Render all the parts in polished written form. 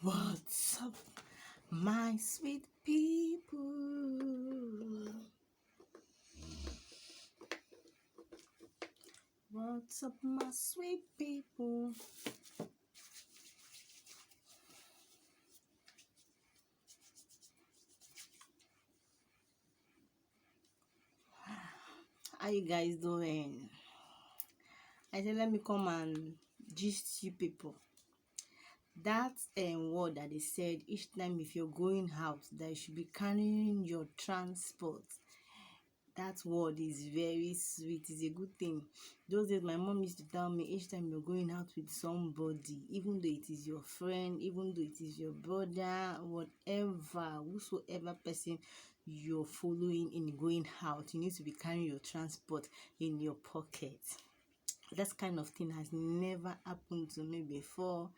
What's up, my sweet people? What's up, my sweet people? How you guys doing? I said, let me come and gist you people. That word that they said each time if you're going out, that you should be carrying your transport. That word is very sweet. It's a good thing. Those days, my mom used to tell me each time you're going out with somebody, even though it is your friend, even though it is your brother, whatever, whosoever person you're following in going out, you need to be carrying your transport in your pocket. That kind of thing has never happened to me before.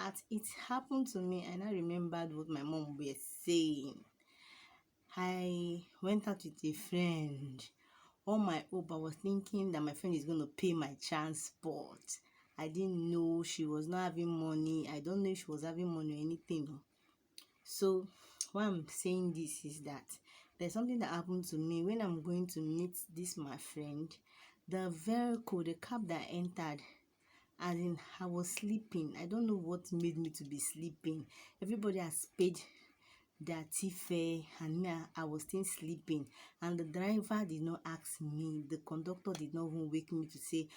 As it happened to me, and I remembered what my mom was saying. I went out with a friend. All my hope, I was thinking that my friend is going to pay my transport. I didn't know she was not having money. I don't know if she was having money or anything. So why I'm saying this is that there's something that happened to me when I'm going to meet this my friend. The vehicle, the cab that I entered, as in I was sleeping. I don't know what made me to be sleeping. Everybody has paid their fare and me, I was still sleeping, and the driver did not ask me, the conductor did not even wake me to say,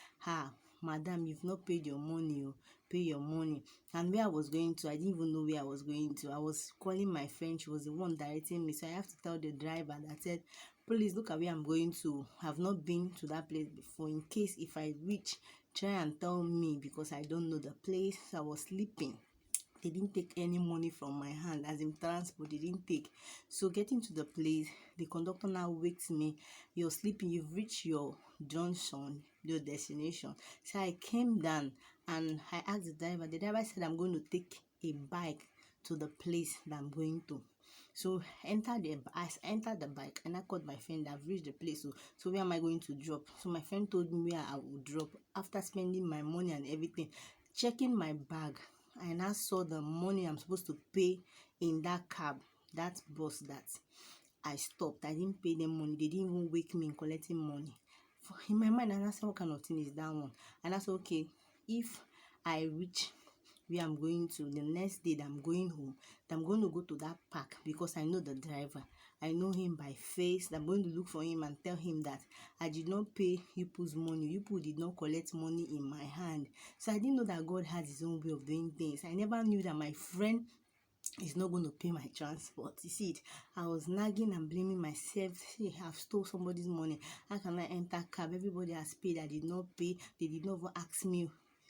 madam, you've not paid your money, pay your money. And where I was going to, I didn't even know where I was going to. I was calling my friend, she was the one directing me, so I have to tell the driver that said, please look at where I'm going to. I've not been to that place before. In case if I reach, try and tell me, because I don't know the place. I was sleeping. They didn't take any money from my hand, as in transport, they didn't take. So getting to the place, the conductor now wakes me, you're sleeping, you've reached your junction, your destination. So I came down and I asked the driver said, I'm going to take a bike to the place that I'm going to. So I entered the bike and I called my friend, I've reached the place. So where am I going to drop? So my friend told me where I would drop. After spending my money and everything, checking my bag, I now saw the money I'm supposed to pay in that cab, that bus that I stopped. I didn't pay them money. They didn't even wake me in collecting money. In my mind, and I said, what kind of thing is that one? And I said, okay, if I reach where I'm going to the next day that I'm going home, that I'm going to go to that park, because I know the driver. I know him by face. I'm going to look for him and tell him that I did not pay Yupu's money. Yupu did not collect money in my hand. So I didn't know that God has his own way of doing things. I never knew that my friend is not going to pay my transport. You see it? I was nagging and blaming myself. See, I've stole somebody's money. How can I enter cab? Everybody has paid. I did not pay. They did not even ask me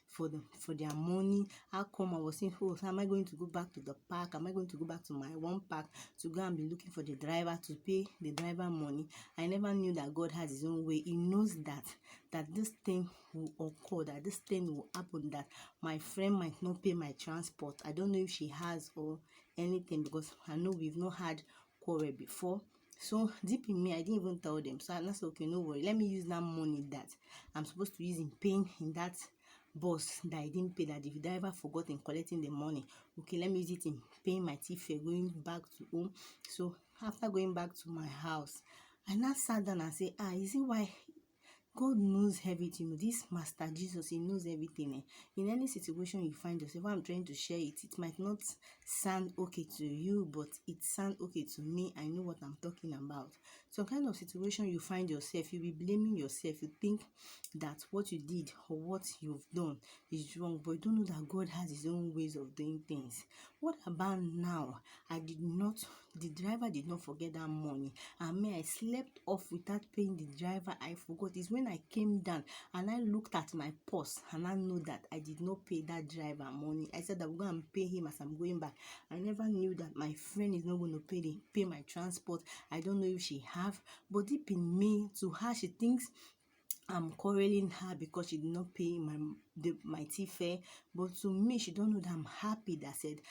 for their money. How come I was saying, oh, so am I going to go back to the park? Am I going to go back to my one park to go and be looking for the driver to pay the driver money? I never knew that God has his own way. He knows that this thing will occur, that this thing will happen, that my friend might not pay my transport. I don't know if she has or anything, because I know we've not had quarrel before. So deep in me, I didn't even tell them. So I said, okay, no worry, let me use that money that I'm supposed to use in paying in that bus that I didn't pay, that the driver forgot in collecting the money. Okay, let me use it in paying my fare going back to home. So after going back to my house, I now sat down and said, is it why God knows everything? This Master Jesus, he knows everything. In any situation you find yourself, I'm trying to share it. It might not sound okay to you, but it sounds okay to me. I know what I'm talking about. Some kind of situation you find yourself, you'll be blaming yourself. You think that what you did or what you've done is wrong, but you don't know that God has his own ways of doing things. What about now? The driver did not forget that money, and me, I slept off without paying the driver. I forgot. It's when I came down and I looked at my purse and I know that I did not pay that driver money. I said I'm going to pay him as I'm going back. I never knew that my friend is not going to pay my transport. I don't know if she have, but deep in me, to her, she thinks I'm quarreling her because she did not pay my tea fare. But to me, she don't know that I'm happy that I said,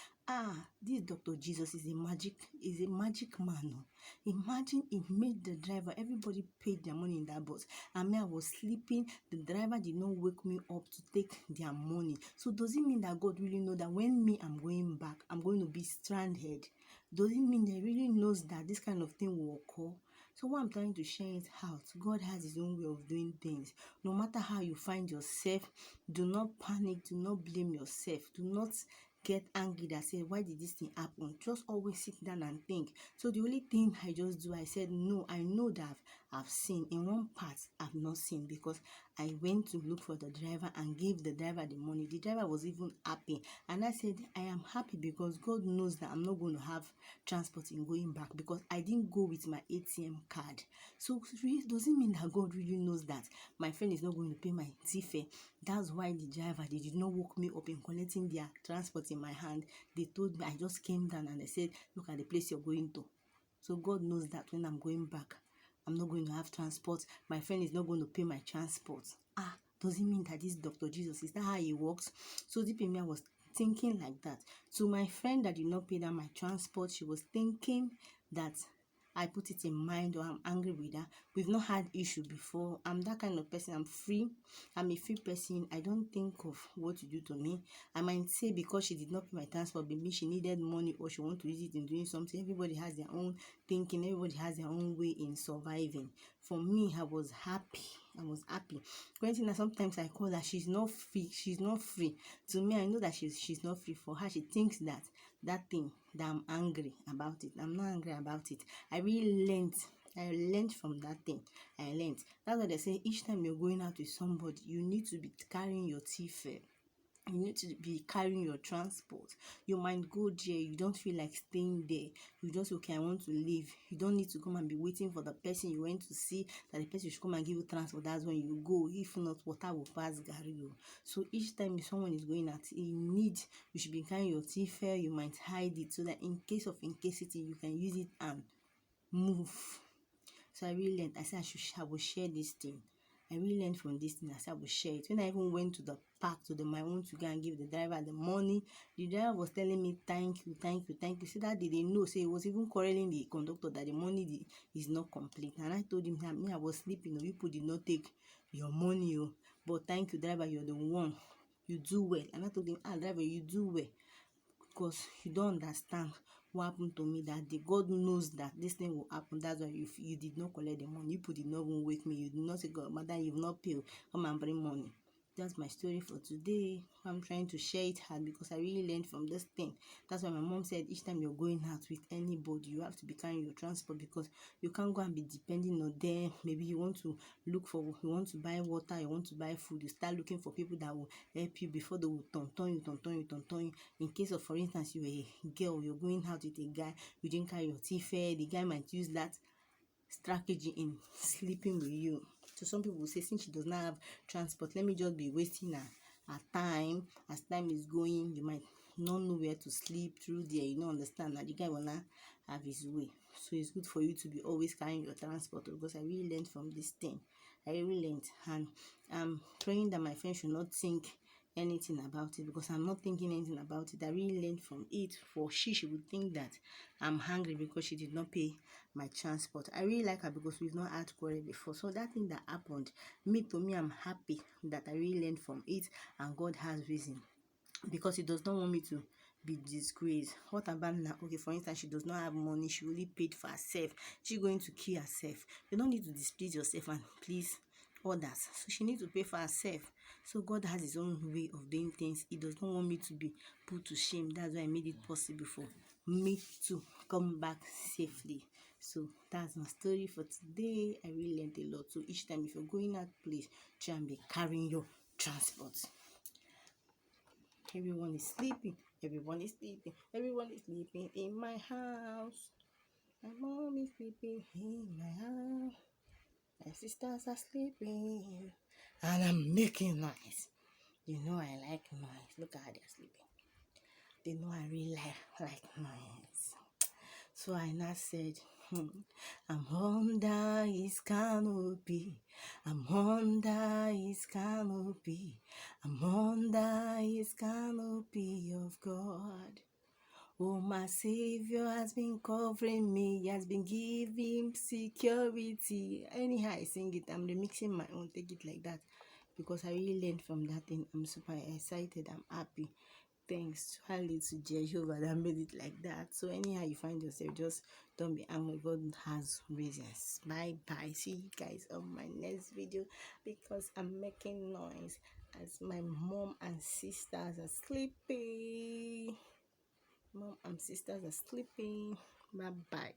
this Dr. Jesus is a magic man. Oh. Imagine he made the driver, everybody paid their money in that bus. And me, I was sleeping. The driver did not wake me up to take their money. So does it mean that God really know that when me, I'm going back, I'm going to be stranded? Does it mean that he really knows that this kind of thing will occur? So what I'm trying to share it out, God has his own way of doing things. No matter how you find yourself, do not panic, do not blame yourself, do not get angry that say, why did this thing happen? Just always sit down and think. So the only thing I just do, I said, no, I know that I've seen. In one part, I've not seen because I went to look for the driver and gave the driver the money. The driver was even happy. And I said, I am happy because God knows that I'm not going to have transport in going back because I didn't go with my ATM card. So really, does it mean that God really knows that my friend is not going to pay my tea fare? That's why the driver, they did not woke me up in collecting their transport in my hand. They told me, I just came down and they said, look at the place you're going to. So God knows that when I'm going back, I'm not going to have transport. My friend is not going to pay my transport. Does it mean that this Dr. Jesus, is that how he works? So deep in me, I was thinking like that. To my friend that did not pay that my transport, she was thinking that I put it in mind or I'm angry with her. We've not had issue before. I'm that kind of person. I'm free. I'm a free person. I don't think of what to do to me. I might say because she did not pay my transport, maybe she needed money or she want to use it in doing something. Everybody has their own thinking. Everybody has their own way in surviving. For me, I was happy. I was happy. Granted, sometimes I call her, she's not free. She's not free. To me, I know that she's not free. For her, she thinks that thing that I'm angry about it. I'm not angry about it. I really learned. I learned from that thing. I learned. That's why they say each time you're going out with somebody, you need to be carrying your tea fare. You need to be carrying your transport. You might go there, you don't feel like staying there. You just, okay, I want to leave. You don't need to come and be waiting for the person you went to see that the person should come and give you transport. That's when you go. If not, water will pass Gary. So each time someone is going out, you should be carrying your tea fare. You might hide it so that in case of incasity, you can use it and move. So I really learned. I said I will share this thing. I really learned from this thing. I said I will share it. When I even went to the park my own to go and give the driver the money, the driver was telling me thank you, thank you, thank you. See that they didn't know. Say he was even quarreling the conductor that the money is not complete. And I told him that me, I was sleeping. You people did not take your money. But thank you, driver, you're the one. You do well. And I told him, driver, you do well. Because you don't understand what happened to me that day. God knows that this thing will happen. That's why if you did not collect the money, you did not even wake me. You did not say, God, madam, you've not paid. Come and bring money. That's my story for today. I'm trying to share it hard because I really learned from this thing. That's why my mom said each time you're going out with anybody, you have to be carrying your transport because you can't go and be depending on them. Maybe you want to buy water, you want to buy food, you start looking for people that will help you before they will turn you. In case of, for instance, you're a girl, you're going out with a guy, you didn't carry your tea fare, the guy might use that strategy in sleeping with you. So some people will say, since she does not have transport, let me just be wasting her time. As time is going, you might not know where to sleep through there. You don't understand that the guy will not have his way. So it's good for you to be always carrying your transport because I really learned from this thing. I really learned, and I'm praying that my friend should not think anything about it because I'm not thinking anything about it. I really learned from it. For she would think that I'm hungry because she did not pay my transport. I really like her because we've not had quarrel before. So that thing that happened, to me, I'm happy that I really learned from it, and God has reason because He does not want me to be disgraced. What about now? Okay, for instance, she does not have money. She only paid for herself. She's going to kill herself. You don't need to displease yourself and please others. So she needs to pay for herself. So God has His own way of doing things. He does not want me to be put to shame. That's why I made it possible for me to come back safely. So that's my story for today. I really learned a lot. So each time if you're going out, please try and be carrying your transport. Everyone is sleeping. Everyone is sleeping. Everyone is sleeping in my house. My mom is sleeping in my house. My sisters are sleeping. And I'm making noise. You know I like noise. Look at how they're sleeping. They know I really like noise. So I now said, I'm under his canopy. I'm under his canopy. I'm under his canopy of God. Oh, my Savior has been covering me. He has been giving security. Anyhow, I sing it. I'm remixing my own. Take it like that. Because I really learned from that thing. I'm super excited. I'm happy. Thanks to Jehovah that made it like that. So anyhow you find yourself, just don't be angry. God has reasons. Bye bye. See you guys on my next video, because I'm making noise as my mom and sisters are sleeping. Mom and sisters are sleeping. Bye bye.